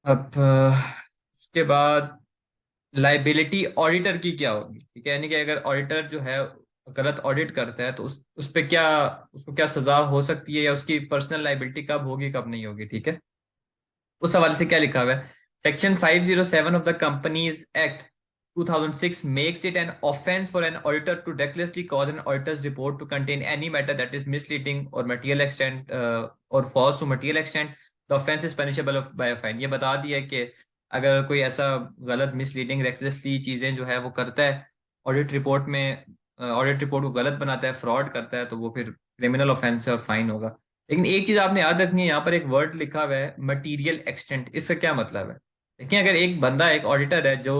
अब उसके बाद लाइबिलिटी ऑडिटर की क्या होगी, ठीक है। यानी कि अगर ऑडिटर जो है गलत ऑडिट करता है तो उस पे क्या, उसको क्या सजा हो सकती है, या उसकी पर्सनल लाइबिलिटी कब होगी कब नहीं होगी, ठीक है। उस हवाले से क्या लिखा हुआ है, section 507 of the companies act 2006 makes it an offence for an auditor to recklessly cause an auditor's report to contain any matter that is misleading or material extent or false to material extent. The offense is punishable by a fine. ये बता दिया कि अगर कोई ऐसा गलत misleading रेक्लेसली चीजें जो है वो करता है ऑडिट रिपोर्ट में, ऑडिट रिपोर्ट को गलत बनाता है, फ्रॉड करता है, तो वो फिर क्रिमिनल ऑफेंस है और फाइन होगा। लेकिन एक चीज आपने याद रखनी है, यहाँ पर एक वर्ड लिखा हुआ है मटीरियल एक्सटेंट। इसका क्या मतलब है? देखिए, अगर एक बंदा एक ऑडिटर है जो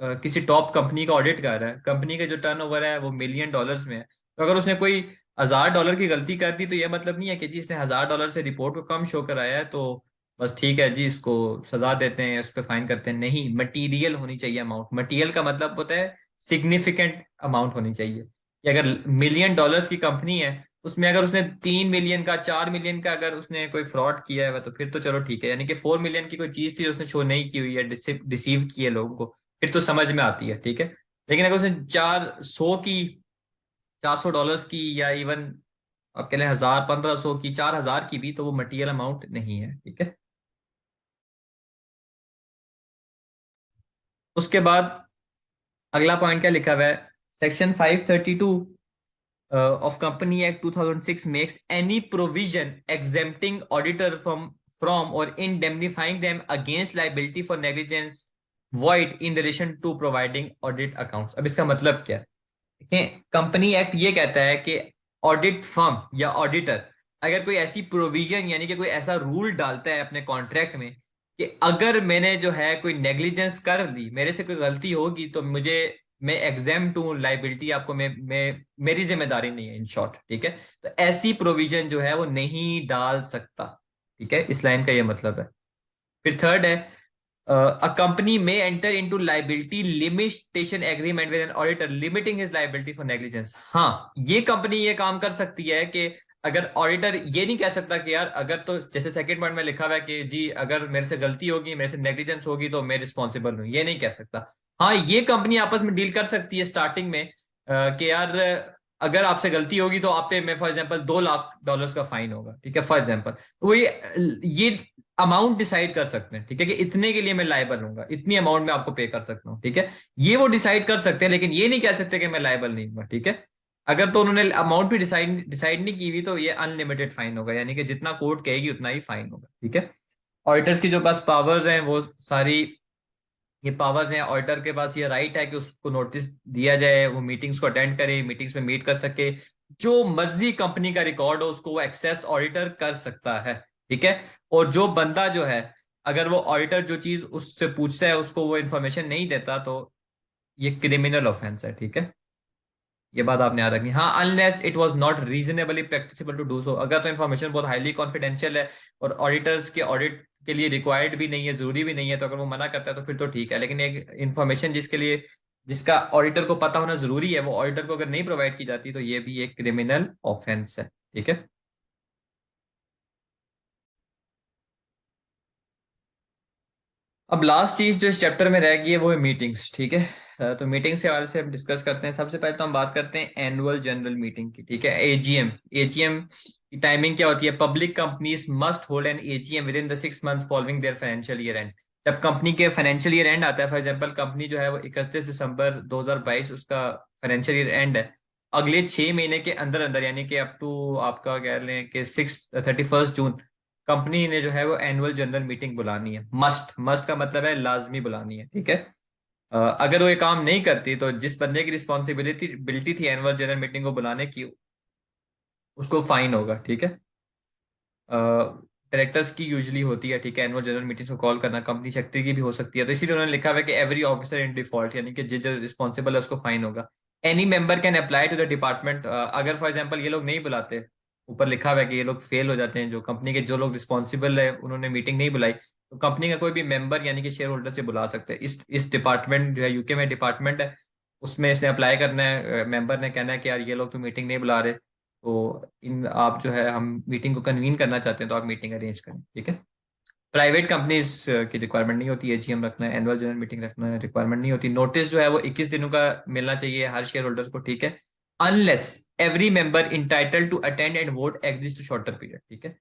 किसी टॉप कंपनी का ऑडिट कर रहा है, कंपनी का जो टर्नओवर है वो मिलियन डॉलर्स में है, तो अगर उसने कोई $1000 की गलती कर दी तो ये मतलब नहीं है कि जी इसने $1000 से रिपोर्ट को कम शो कराया है तो बस ठीक है जी इसको सजा देते हैं, उस पर फाइन करते हैं। नहीं, मटीरियल होनी चाहिए अमाउंट। मटीरियल का मतलब होता है सिग्निफिकेंट अमाउंट होनी चाहिए। कि अगर मिलियन डॉलर्स की कंपनी है, उसमें अगर उसने 3 मिलियन का, 4 मिलियन का अगर उसने कोई फ्रॉड किया है तो फिर तो चलो ठीक है। यानी कि 4 मिलियन की कोई चीज थी उसने शो नहीं की हुई है, डिसीव किए लोगों को, फिर तो समझ में आती है, ठीक है। लेकिन अगर उसने 400 की या इवन आप कह लें 1000, 1500 की, 4000 की भी, तो वो मटीरियल अमाउंट नहीं है, ठीक है। उसके बाद अगला पॉइंट क्या लिखा हुआ है, section 532 of Company Act 2006 makes any provision exempting auditor from or indemnifying them against liability for negligence void in relation to providing audit accounts। अब इसका मतलब क्या है? देखिए, कंपनी एक्ट ये कहता है कि ऑडिट फर्म या ऑडिटर अगर कोई ऐसी प्रोविजन यानी कि कोई ऐसा रूल डालता है अपने कॉन्ट्रैक्ट में कि अगर मैंने जो है कोई नेग्लिजेंस कर ली, मेरे से कोई गलती होगी, तो मुझे, मैं एग्जेम्प्ट हूँ लाइबिलिटी, आपको मैं मेरी जिम्मेदारी नहीं है, इन शॉर्ट, ठीक है। तो ऐसी प्रोविजन जो है वो नहीं डाल सकता, ठीक है। इस लाइन का ये मतलब है। फिर थर्ड है, a company may enter into liability limitation agreement with an auditor limiting his liability for negligence। हाँ, ये कंपनी ये काम कर सकती है कि अगर ऑडिटर ये नहीं कह सकता कि यार अगर, तो जैसे सेकंड पॉइंट में लिखा हुआ है कि जी अगर मेरे से गलती होगी, मेरे से नेग्लिजेंस होगी तो मैं रिस्पॉन्सिबल हूँ, ये नहीं कह सकता। हाँ, ये कंपनी आपस में डील कर सकती है स्टार्टिंग में कि यार अगर आपसे गलती होगी तो आप पे, मैं फॉर एग्जांपल $2 लाख का फाइन होगा, ठीक है, फॉर एग्जांपल। तो वो ये अमाउंट डिसाइड कर सकते हैं, ठीक है, कि इतने के लिए मैं लायबल हूंगा, इतनी अमाउंट में आपको पे कर सकता हूँ, ठीक है। ये वो डिसाइड कर सकते हैं, लेकिन ये नहीं कह सकते कि मैं लायबल नहीं हूँ, ठीक है। अगर तो उन्होंने अमाउंट भी डिसाइड डिसाइड नहीं की हुई तो ये अनलिमिटेड फाइन होगा, यानी कि जितना कोर्ट कहेगी उतना ही फाइन होगा, ठीक है। ऑडिटर्स की जो पास पावर्स हैं वो सारी, ये पावर्स हैं, ऑडिटर के पास ये राइट है कि उसको नोटिस दिया जाए, वो मीटिंग्स को अटेंड करे, मीटिंग्स में मीट कर सके, जो मर्जी कंपनी का रिकॉर्ड हो उसको वो एक्सेस ऑडिटर कर सकता है, ठीक है। और जो बंदा जो है, अगर वो ऑडिटर जो चीज उससे पूछता है उसको वो इन्फॉर्मेशन नहीं देता तो ये क्रिमिनल ऑफेंस है, ठीक है। ये बात आपने याद रखनी। हाँ, unless it was not reasonably practicable to do so, अगर तो इन्फॉर्मेशन बहुत हाईली कॉन्फिडेंशियल है और ऑडिटर्स के ऑडिट के लिए रिक्वायर्ड भी नहीं है, जरूरी भी नहीं है, तो अगर वो मना करता है तो फिर तो ठीक है। लेकिन एक इन्फॉर्मेशन जिसके लिए, जिसका ऑडिटर को पता होना जरूरी है, वो ऑडिटर को अगर नहीं प्रोवाइड की जाती तो ये भी एक क्रिमिनल ऑफेंस है, ठीक है। अब लास्ट चीज जो इस चैप्टर में रह गई है वो है मीटिंग्स, ठीक है। तो मीटिंग्स के हवाले से हम डिस्कस करते हैं। सबसे पहले तो हम बात करते हैं एनुअल जनरल मीटिंग की, ठीक है, एजीएम। एजीएम की टाइमिंग क्या होती है? Public companies must hold N AGM with in the 6 months following their financial year and. जब कंपनी के फाइनेंशियल ईयर एंड आता है, फॉर एग्जाम्पल कंपनी जो है वो 31 दिसंबर 2022 उसका फाइनेंशियल ईयर एंड है, अगले 6 महीने के अंदर अंदर, यानी कि अप टू आपका कह लें कि 31 जून, कंपनी ने जो है वो एनुअल जनरल मीटिंग बुलानी है। मस्ट, मस्ट का मतलब है लाजमी बुलानी है, ठीक है। अगर वो ये काम नहीं करती तो जिस बंदे की रिस्पॉन्सिबिलिटी बिलिटी थी एनुअल जनरल मीटिंग को बुलाने की, उसको फाइन होगा, ठीक है। डायरेक्टर्स की यूजली होती है, ठीक है, एनुअल जनरल मीटिंग को कॉल करना, कंपनी सेक्रेटरी की भी हो सकती है, तो इसीलिए उन्होंने लिखा हुआ है कि एवरी ऑफिसर इन डिफॉल्ट, यानी कि जो रिस्पॉन्सिबल है उसको फाइन होगा। Any member can apply to the department, अगर फॉर एग्जाम्पल ये लोग नहीं बुलाते, ऊपर लिखा हुआ है कि ये लोग फेल हो जाते हैं, जो कंपनी के जो लोग रिस्पॉन्सिबल है उन्होंने मीटिंग नहीं बुलाई, तो कंपनी का कोई भी मेंबर यानी कि शेयर होल्डर से बुला सकते हैं। इस डिपार्टमेंट जो है, यूके में डिपार्टमेंट है, उसमें इसने अप्लाई करना है, मेंबर ने कहना है कि यार ये लोग तो मीटिंग नहीं बुला रहे, तो इन आप जो है हम मीटिंग को कन्वीन करना चाहते हैं तो आप मीटिंग अरेंज करें, ठीक है। प्राइवेट कंपनीज की रिक्वायरमेंट नहीं होती एजीएम रखना है, एनुअल जनरल मीटिंग रखना है, रिक्वायरमेंट नहीं होती। नोटिस जो है वो 21 दिनों का मिलना चाहिए हर शेयर होल्डर को, ठीक है, unless every member entitled to attend and vote exist to shorter period, ठीक है।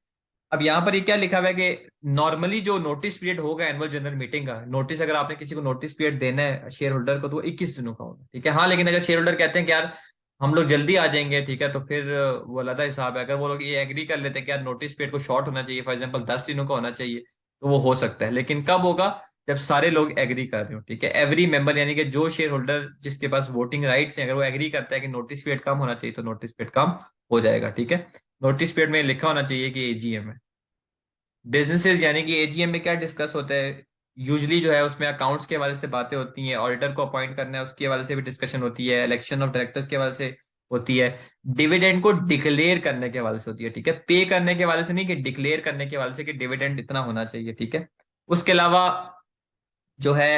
अब यहाँ पर ये क्या लिखा हुआ है कि नॉर्मली जो नोटिस पीरियड होगा एनुअल जनरल मीटिंग का, नोटिस अगर आपने किसी को नोटिस पीरियड देना है शेयर होल्डर को, तो वो 21 दिनों का होगा, ठीक है। हाँ, लेकिन अगर शेयर होल्डर कहते हैं कि यार हम लोग जल्दी आ जाएंगे, ठीक है, तो फिर वो अलग हिसाब है। अगर वो लोग ये एग्री कर लेते हैं कि यार नोटिस पीरियड को शॉर्ट होना चाहिए, फॉर एग्जाम्पल 10 दिनों का होना चाहिए, तो वो हो सकता है। लेकिन कब होगा? जब सारे लोग एग्री कर रहे हो, ठीक है। एवरी मेंबर यानी कि जो शेयर होल्डर जिसके पास वोटिंग राइट्स हैं, अगर वो एग्री करता है कि नोटिस पीरियड कम होना चाहिए, तो नोटिस पीरियड कम हो जाएगा, ठीक है। नोटिस पीरियड में लिखा होना चाहिए कि एजीएम है। बिजनेसेस यानी कि एजीएम में क्या डिस्कस होता है? यूजली जो है उसमें अकाउंट्स के हवाले से बातें होती हैं, ऑडिटर को अपॉइंट करना है उसके हवाले से भी डिस्कशन होती है, इलेक्शन ऑफ डायरेक्टर्स के हवाले से होती है, डिविडेंड को डिक्लेयर करने के हवाले से होती है, ठीक है। पे करने के हवाले से नहीं, कि डिक्लेयर करने के हवाले से कि डिविडेंड इतना होना चाहिए, ठीक है। उसके अलावा जो है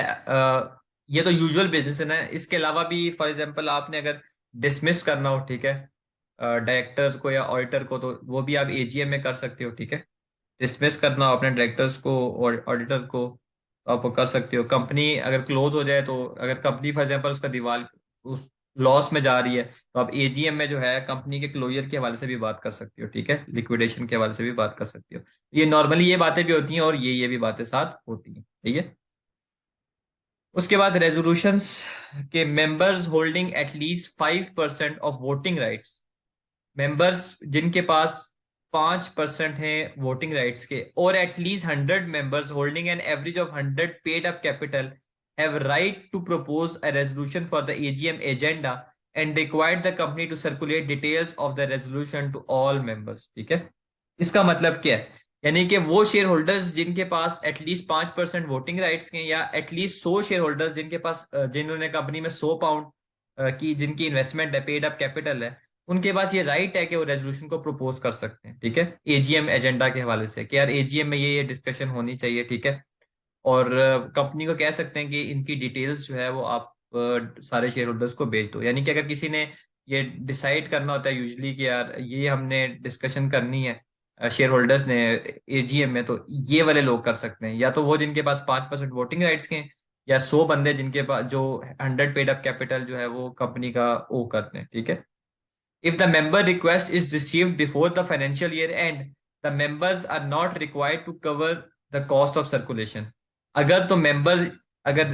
ये तो यूजुअल बिजनेस है ना। इसके अलावा भी फॉर एग्जांपल आपने अगर डिसमिस करना हो, ठीक है, डायरेक्टर्स को या ऑडिटर को, तो वो भी आप एजीएम में कर सकते हो, ठीक है। डिसमिस करना हो अपने डायरेक्टर्स को और ऑडिटर को, तो आप वो कर सकते हो। कंपनी अगर क्लोज हो जाए, तो अगर कंपनी फॉर एग्जांपल उसका दीवार उस लॉस में जा रही है, तो आप एजीएम में जो है कंपनी के क्लोजर के हवाले से भी बात कर सकते हो, ठीक है, लिक्विडेशन के हवाले से भी बात कर सकते हो। ये नॉर्मली ये बातें भी होती हैं और ये भी बातें साथ होती हैं, ठीक है। उसके बाद रेजोल्यूशंस के members holding at least 5% of voting rights, members जिनके पास 5% है वोटिंग राइट्स के, और at least 100 members holding an average of 100 paid up capital have right to propose a resolution for the AGM agenda and required the company to circulate details of the resolution to all members, ठीक है। इसका मतलब क्या है? यानी कि वो share holders जिनके पास एटलीस्ट 5% वोटिंग राइट्स के, या एटलीस्ट 100 शेयर होल्डर्स जिनके पास जिन्होंने कंपनी में 100 पाउंड की जिनकी इन्वेस्टमेंट है, पेड अप कैपिटल है, उनके पास ये राइट है कि वो रेजोल्यूशन को प्रपोज कर सकते हैं, ठीक है, एजीएम एजेंडा के हवाले से, कि यार एजीएम में ये डिस्कशन होनी चाहिए, ठीक है। और कंपनी को कह सकते हैं कि इनकी डिटेल्स जो है वो आप सारे शेयर होल्डर्स को भेज दो। यानी कि अगर किसी ने ये डिसाइड करना होता है यूजली कि यार ये हमने डिस्कशन करनी है शेयर होल्डर्स ने एजीएम में, तो ये वाले लोग कर सकते हैं, या तो वो जिनके पास 5% वोटिंग राइट्स के हैं, या 100 बंदे जिनके पास जो 100 पेड अप कैपिटल जो है वो कंपनी का वो करते हैं, ठीक है। If the member request is received before the financial year end, the members are not required to cover the cost of circulation. अगर तो मेंबर्स अगर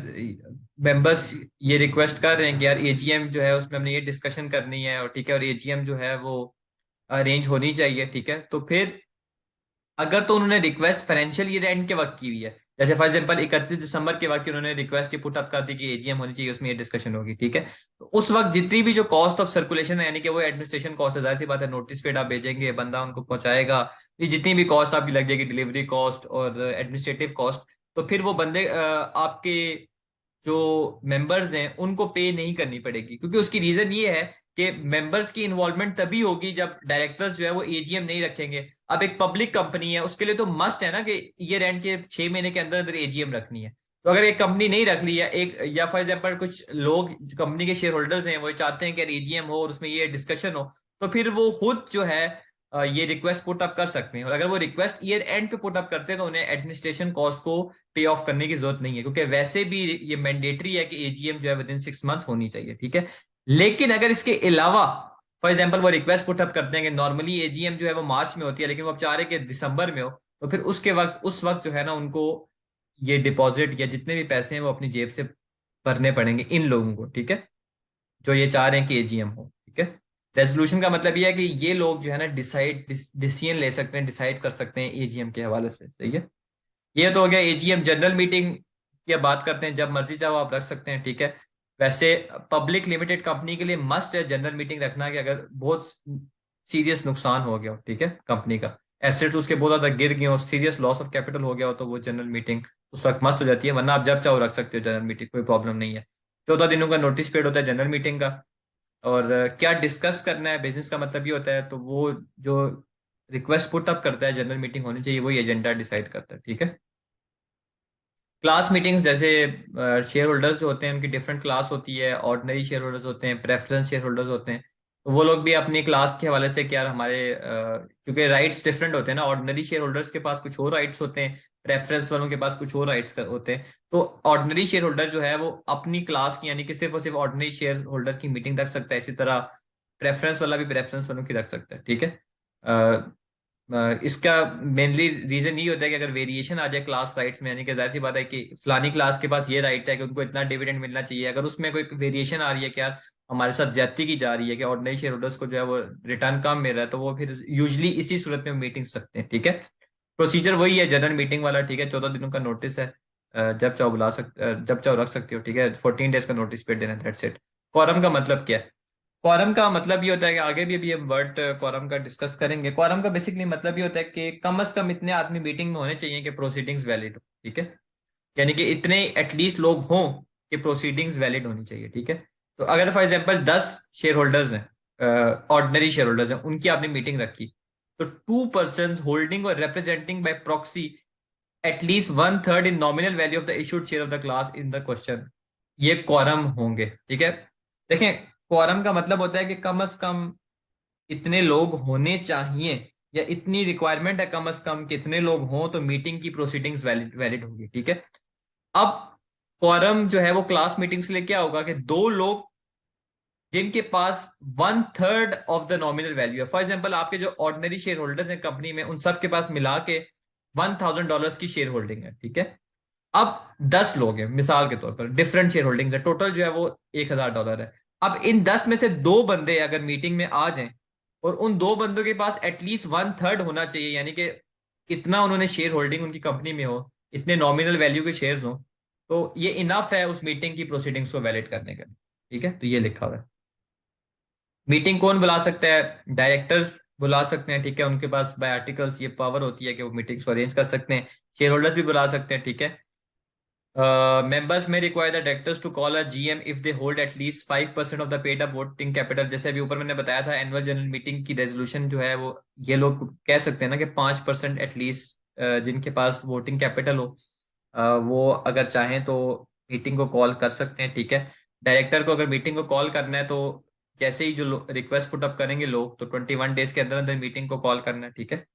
मेंबर्स ये रिक्वेस्ट कर रहे हैं कि यार एजीएम जो है उसमें हमने ये डिस्कशन करनी है, और ठीक है, और एजीएम जो है वो अरेंज होनी चाहिए, ठीक है, तो फिर अगर तो उन्होंने रिक्वेस्ट फाइनेंशियल ईयर एंड के वक्त की हुई है, जैसे फॉर एग्जांपल 31 दिसंबर के वक्त उन्होंने रिक्वेस्ट पुट अप कर दी कि एजीएम होनी चाहिए, उसमें ये डिस्कशन होगी, ठीक है, तो उस वक्त जितनी भी जो कॉस्ट ऑफ सर्कुलेशन है, यानी कि वो एडमिनिस्ट्रेशन कॉस्ट है, जाहिर सी बात है, नोटिस पेड आप भेजेंगे, बंदा उनको पहुंचाएगा, ये जितनी भी कॉस्ट आपकी लग जाएगी, डिलीवरी कॉस्ट और एडमिनिस्ट्रेटिव कॉस्ट, तो फिर वो बंदे आपके जो मेंबर्स हैं उनको पे नहीं करनी पड़ेगी, क्योंकि उसकी रीजन ये है कि मेंबर्स की इन्वॉल्वमेंट तभी होगी जब डायरेक्टर्स जो है वो एजीएम नहीं रखेंगे। अब एक पब्लिक कंपनी है, उसके लिए तो मस्ट है ना कि ईयर एंड के 6 महीने के अंदर अंदर एजीएम रखनी है। तो अगर एक कंपनी नहीं रख ली, या फॉर एग्जाम्पल कुछ लोग कंपनी के शेयर होल्डर्स हैं वो चाहते हैं कि एजीएम हो और उसमें ये डिस्कशन हो, तो फिर वो खुद जो है ये रिक्वेस्ट पुट अप कर सकते हैं, और अगर वो रिक्वेस्ट ईयर एंड पे पुट अप करते हैं तो उन्हें एडमिनिस्ट्रेशन कॉस्ट को पे ऑफ करने की जरूरत नहीं है, क्योंकि वैसे भी ये मैंडेटरी है कि एजीएम जो है विद इन 6 मंथ्स होनी चाहिए, ठीक है। लेकिन अगर इसके अलावा फॉर एग्जाम्पल वो रिक्वेस्ट पुट अप करते हैं कि नॉर्मली एजीएम जो है वो मार्च में होती है, लेकिन वो अब चाह रहे हैं कि दिसंबर में हो, तो फिर उसके वक्त उस वक्त जो है ना उनको ये डिपॉजिट या जितने भी पैसे हैं वो अपनी जेब से भरने पड़ेंगे इन लोगों को, ठीक है, जो ये चाह रहे हैं कि एजीएम हो, ठीक है। रेजोल्यूशन का मतलब ये है कि ये लोग जो है ना डिसीजन ले सकते हैं, डिसाइड कर सकते हैं एजीएम के हवाले से, सही है। ये तो हो गया एजीएम। जनरल मीटिंग की बात करते हैं, जब मर्जी चाहो आप रख सकते हैं, ठीक है। वैसे पब्लिक लिमिटेड कंपनी के लिए मस्ट है जनरल मीटिंग रखना, कि अगर बहुत सीरियस नुकसान हो गया हो, ठीक है, कंपनी का एसेट्स उसके बहुत ज्यादा गिर गए हो, सीरियस लॉस ऑफ कैपिटल हो गया हो, तो वो जनरल मीटिंग उस वक्त मस्त हो जाती है, वरना आप जब चाहो रख सकते हो जनरल मीटिंग, कोई प्रॉब्लम नहीं है। 14 दिनों का नोटिस पीरियड होता है जनरल मीटिंग का। और क्या डिस्कस करना है बिजनेस का मतलब ये होता है, तो वो जो रिक्वेस्ट पुट अप करता है जनरल मीटिंग होनी चाहिए, वही एजेंडा डिसाइड करता है, ठीक है। क्लास मीटिंग्स जैसे शेयर होल्डर्स जो होते हैं उनकी डिफरेंट क्लास होती है, ऑर्डिनरी शेयर होल्डर्स होते हैं, प्रेफरेंस शेयर होल्डर्स होते हैं, तो वो लोग भी अपनी क्लास के हवाले से क्या हमारे क्योंकि राइट्स डिफरेंट होते हैं ना, ऑर्डिनरी शेयर होल्डर्स के पास कुछ और राइट्स होते हैं, प्रेफरेंस वालों के पास कुछ और राइट्स होते हैं। तो ऑर्डिनरी शेयर होल्डर जो है वो अपनी क्लास की यानी कि सिर्फ और सिर्फ ऑर्डिनरी शेयर होल्डर की मीटिंग रख सकता है, इसी तरह प्रेफरेंस वाला भी प्रेफरेंस वालों की रख सकता है। ठीक है। इसका मेनली रीजन ये होता है कि अगर वेरिएशन आ जाए क्लास राइट्स में, यानी कि जाहिर सी बात है कि फलानी क्लास के पास ये राइट है कि उनको इतना डिविडेंड मिलना चाहिए, अगर उसमें कोई वेरिएशन आ रही है कि यार हमारे साथ ज्यादती की जा रही है कि ऑर्डिनरी शेयर होल्डर्स को जो है वो रिटर्न कम मिल रहा है, तो वो फिर यूजली इसी सूरत में मीटिंग सकते हैं। ठीक है। प्रोसीजर वही है जनरल मीटिंग वाला। ठीक है। 14 दिनों का नोटिस है। जब चाहो बुला सकते, जब चाहो रख सकते हो। ठीक है। 14 डेज का नोटिस पीरियड देना, दैट्स इट। क्वारम का मतलब क्या है? क्वारम का मतलब ये होता है कि आगे भी अभी हम वर्ड क्वारम का डिस्कस करेंगे। क्वारम का बेसिकली मतलब ये होता है कि कम से कम इतने आदमी मीटिंग में होने चाहिए कि प्रोसीडिंग्स वैलिड हो। ठीक है। यानी कि इतने एटलीस्ट लोग हों कि प्रोसीडिंग्स वैलिड होनी चाहिए। ठीक है। तो अगर फॉर एग्जांपल 10 शेयर होल्डर्स हैं, ऑर्डिनरी शेयर होल्डर्स हैं, उनकी आपने मीटिंग रखी, तो 2 पर्सन होल्डिंग और representing bye proxy at least one third in nominal value of the issued share of the class in the question, ये क्वारम होंगे। ठीक है। देखें, क्वारम का मतलब होता है कि कम से कम इतने लोग होने चाहिए, या इतनी रिक्वायरमेंट है कम से कम कितने लोग हों तो मीटिंग की प्रोसीडिंग्स वैलिड वैलिड होगी। ठीक है। अब क्वारम जो है वो क्लास मीटिंग्स के लिए क्या होगा कि दो लोग जिनके पास one third of the nominal value है। फॉर एग्जाम्पल आपके जो ऑर्डिनरी शेयर होल्डर्स हैं कंपनी में, उन सब के पास मिला के $1,000 की शेयर होल्डिंग है। ठीक है। अब 10 लोग हैं मिसाल के तौर पर, डिफरेंट शेयर होल्डिंग है, टोटल जो है वो $1,000 है। अब इन 10 में से दो बंदे अगर मीटिंग में आ जाएं और उन दो बंदों के पास एटलीस्ट वन थर्ड होना चाहिए, यानी कि इतना उन्होंने शेयर होल्डिंग उनकी कंपनी में हो, इतने नॉमिनल वैल्यू के शेयर्स हो, तो ये इनफ है उस मीटिंग की प्रोसीडिंग्स को वैलिड करने के लिए। ठीक है। तो ये लिखा हुआ है। मीटिंग कौन बुला सकता है? डायरेक्टर्स बुला सकते हैं। ठीक है। उनके पास बाय आर्टिकल्स ये पावर होती है कि वो मीटिंग्स को अरेंज कर सकते हैं। शेयर होल्डर्स भी बुला सकते हैं। ठीक है। Members may require the directors to call a GM if they hold at least 5% of the paid up voting capital। जैसे अभी ऊपर मैंने बताया था, एनुअल जनरल मीटिंग की रेजोल्यूशन जो है वो ये लोग कह सकते हैं ना कि 5% एटलीस्ट जिनके पास वोटिंग कैपिटल हो, वो अगर चाहें तो मीटिंग को कॉल कर सकते हैं। ठीक है। डायरेक्टर को अगर मीटिंग को कॉल करना है तो जैसे ही जो रिक्वेस्ट पुट अप करेंगे लोग, तो 21 डेज के अंदर अंदर मीटिंग को कॉल करना है। ठीक है।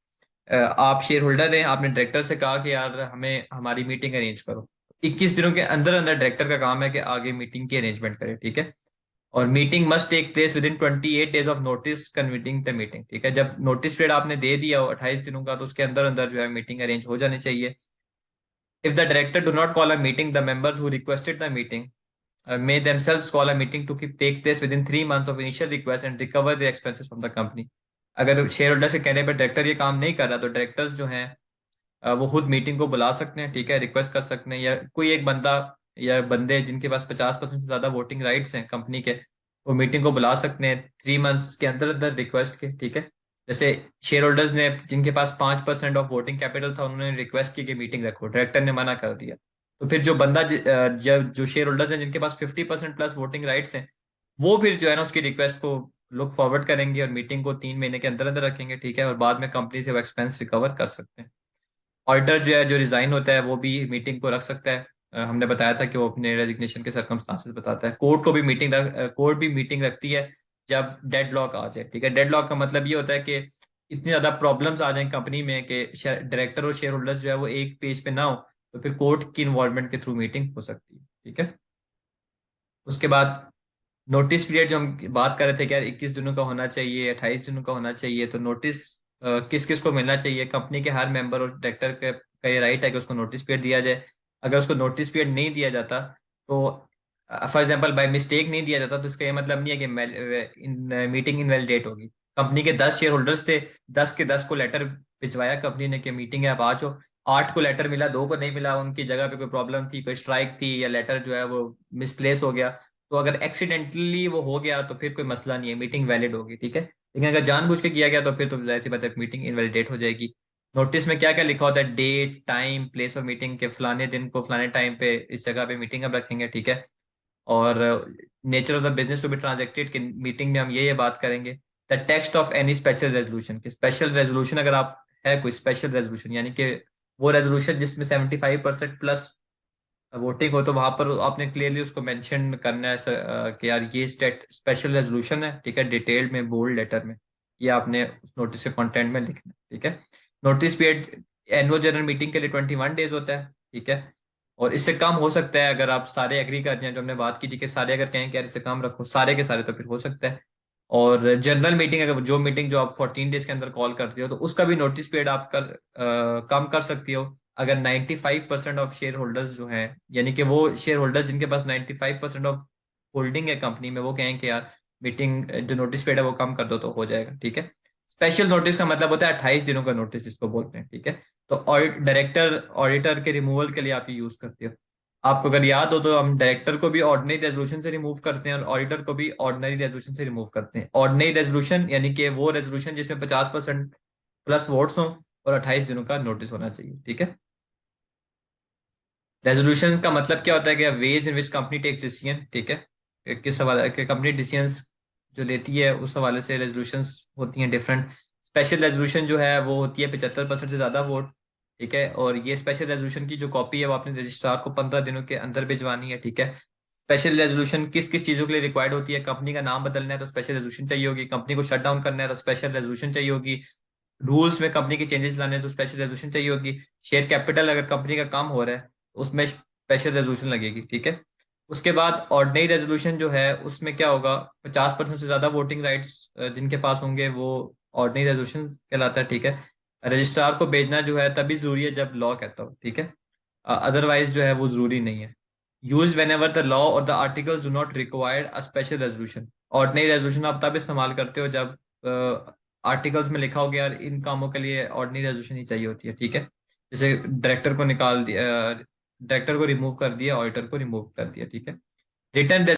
आप शेयर होल्डर हैं, आपने डायरेक्टर से कहा कि यार हमें हमारी मीटिंग अरेंज करो, 21 दिनों के अंदर अंदर डायरेक्टर का काम है कि आगे मीटिंग की अरेंजमेंट करे। ठीक है। और meeting must take place within 28 days of notice convening the meeting. ठीक है। जब नोटिस पीरियड आपने दे दिया हो 28 दिनों का, तो उसके अंदर अंदर जो है मीटिंग अरेंज हो जानी चाहिए। If the director do not call a meeting, the members who requested the meeting may themselves call a meeting to keep take place within 3 months of initial request and recover the expenses from the company। अगर share holder से कहने पर director ये काम नहीं कर रहा, तो डायरेक्टर्स जो हैं वो खुद मीटिंग को बुला सकते हैं। ठीक है। रिक्वेस्ट कर सकते हैं, या कोई एक बंदा या बंदे जिनके पास 50% से ज्यादा वोटिंग राइट्स हैं कंपनी के, वो मीटिंग को बुला सकते हैं 3 मंथ्स के अंदर अंदर रिक्वेस्ट के। ठीक है। जैसे शेयर होल्डर्स ने जिनके पास 5% ऑफ वोटिंग कैपिटल था, उन्होंने रिक्वेस्ट की कि मीटिंग रखो, डायरेक्टर ने मना कर दिया, तो फिर जो बंदा जो शेयर होल्डर्स हैं जिनके पास 50% प्लस वोटिंग राइट्स हैं, वो फिर जो है ना उसकी रिक्वेस्ट को लुक फॉरवर्ड करेंगे और मीटिंग को 3 महीने के अंदर अंदर रखेंगे। ठीक है। और बाद में कंपनी से वो एक्सपेंस रिकवर कर सकते हैं। ऑडिटर जो है जो रिजाइन होता है वो भी मीटिंग को रख सकता है। हमने बताया था कि वो अपने रेजिग्नेशन के सर्कमस्टांसेस बताता है। कोर्ट को भी मीटिंग कोर्ट भी मीटिंग रखती है जब डेड लॉक आ जाए। ठीक है। डेड लॉक का मतलब ये होता है कि इतनी ज्यादा प्रॉब्लम्स आ जाए कंपनी में कि डायरेक्टर और शेयर होल्डर्स जो है वो एक पेज पे ना हो, तो फिर कोर्ट की इन्वॉल्वमेंट के थ्रू मीटिंग हो सकती है। ठीक है। उसके बाद नोटिस पीरियड जो हम बात कर रहे थे कि यार 21 दिनों का होना चाहिए, 28 दिनों का होना चाहिए, तो नोटिस किस किस को मिलना चाहिए? कंपनी के हर मेंबर और डायरेक्टर का ये राइट है कि उसको नोटिस पीरियड दिया जाए। अगर उसको नोटिस पीरियड नहीं दिया जाता, तो फॉर एग्जांपल बाय मिस्टेक नहीं दिया जाता, तो इसका ये मतलब नहीं है कि मीटिंग इनवैलिडेट होगी। कंपनी के 10 शेयर होल्डर्स थे, 10 के 10 को लेटर भिजवाया कंपनी ने कि मीटिंग है आप आ जाओ। 8 को लेटर मिला, 2 को नहीं मिला, उनकी जगह पे कोई प्रॉब्लम थी, कोई स्ट्राइक थी, या लेटर जो है वो मिसप्लेस हो गया, तो अगर एक्सीडेंटली वो हो गया तो फिर कोई मसला नहीं है, मीटिंग वैलिड होगी। ठीक है। लेकिन अगर जानबूझ के किया गया तो फिर तो जाहिर सी बात है मीटिंग इनवैलिडेट हो जाएगी। नोटिस में क्या क्या लिखा होता है? Date, time, place of meeting के फलाने दिन को फलाने टाइम पे इस जगह पे मीटिंग हम रखेंगे। ठीक है। और nature of the business to be transacted की मीटिंग में हम ये बात करेंगे। The text of any special resolution की, स्पेशल रेजोल्यूशन अगर आप है कोई स्पेशल रेजोल्यूशन, यानी कि वो रेजोल्यूशन जिसमें 75% प्लस वोटिंग हो, तो वहां पर आपने क्लियरली उसको मेंशन करना है कि यार ये स्टेट स्पेशल रेजोल्यूशन है। ठीक है। डिटेल्ड में बोल्ड लेटर में ये आपने उस नोटिस के कंटेंट में लिखना है। ठीक है। Notice period annual general meeting के लिए 21 डेज होता है, ठीक है। और इससे कम हो सकता है अगर आप सारे एग्री कर जाएं, जो हमने बात की थी कि सारे अगर कहें कि यार इससे कम रखो सारे के सारे, तो फिर हो सकता है। और जनरल मीटिंग, अगर जो मीटिंग जो आप 14 डेज के अंदर कॉल करते हो, तो उसका भी नोटिस पीरियड आप कम कर सकती हो अगर 95% ऑफ शेयर होल्डर्स जो हैं, यानी कि वो शेयर होल्डर्स जिनके पास 95% ऑफ होल्डिंग है कंपनी में, वो कहें कि यार मीटिंग जो नोटिस पीरियड है वो कम कर दो, तो हो जाएगा, ठीक है। स्पेशल नोटिस का मतलब होता है 28 दिनों का नोटिस जिसको बोलते हैं, ठीक है। तो ऑडिटर के रिमूवल के लिए आप ये यूज करते हो। आपको अगर याद हो तो हम डायरेक्टर को भी ऑर्डिनरी रेजोल्यूशन से रिमूव करते हैं और ऑडिटर को भी ऑर्डिनरी रेजोल्यूशन से रिमूव करते हैं। ऑर्डिनरी रेजोल्यूशन यानी कि वो रेजोल्यूशन जिसमें 50% प्लस वोट्स हों और 28 दिनों का नोटिस होना चाहिए, ठीक है। रेजोल्यूशन का मतलब क्या होता है कि ways in which company takes decision, ठीक है, कि किस हवाले के कंपनी डिसीजंस जो लेती है उस हवाले से रेजोल्यूशंस होती हैं डिफरेंट। स्पेशल रेजोल्यूशन जो है वो होती है 75% से ज्यादा वोट, ठीक है। और ये स्पेशल रेजोल्यूशन की जो कॉपी है वो अपने रजिस्ट्रार को 15 दिनों के अंदर भिजवानी है, ठीक है। स्पेशल रेजोल्यूशन किस किस चीजों के लिए रिक्वायर्ड होती है? कंपनी का नाम बदलना है तो स्पेशल रेजोल्यूशन चाहिए होगी, कंपनी को शट डाउन करना है तो स्पेशल रेजोल्यूशन चाहिए होगी, रूल्स में कंपनी के चेंजेस लाने हैं तो स्पेशल रेजोल्यूशन चाहिए होगी, शेयर कैपिटल अगर कंपनी का कम हो रहा है तो उसमें स्पेशल रेजोल्यूशन लगेगी, ठीक है। उसके बाद ऑर्डिनरी रेजोल्यूशन जो है उसमें क्या होगा, 50% से ज्यादा वोटिंग राइट्स जिनके पास होंगे वो ऑर्डिनरी रेजोल्यूशन कहलाता है, ठीक है। रजिस्ट्रार को भेजना जो है तभी जरूरी है जब लॉ कहता हो, ठीक है। अदरवाइज जो है वो जरूरी नहीं है। Use whenever the law और the articles do not require a special resolution. Ordinary resolution आप तब इस्तेमाल करते हो जब आर्टिकल्स में लिखा हो गया यार इन कामों के लिए ऑर्डिनरी रेजोल्यूशन ही चाहिए होती है, ठीक है। जैसे डायरेक्टर को निकाल दिया, डायरेक्टर को रिमूव कर दिया, ऑडिटर को रिमूव कर दिया, ठीक है। रिटर्न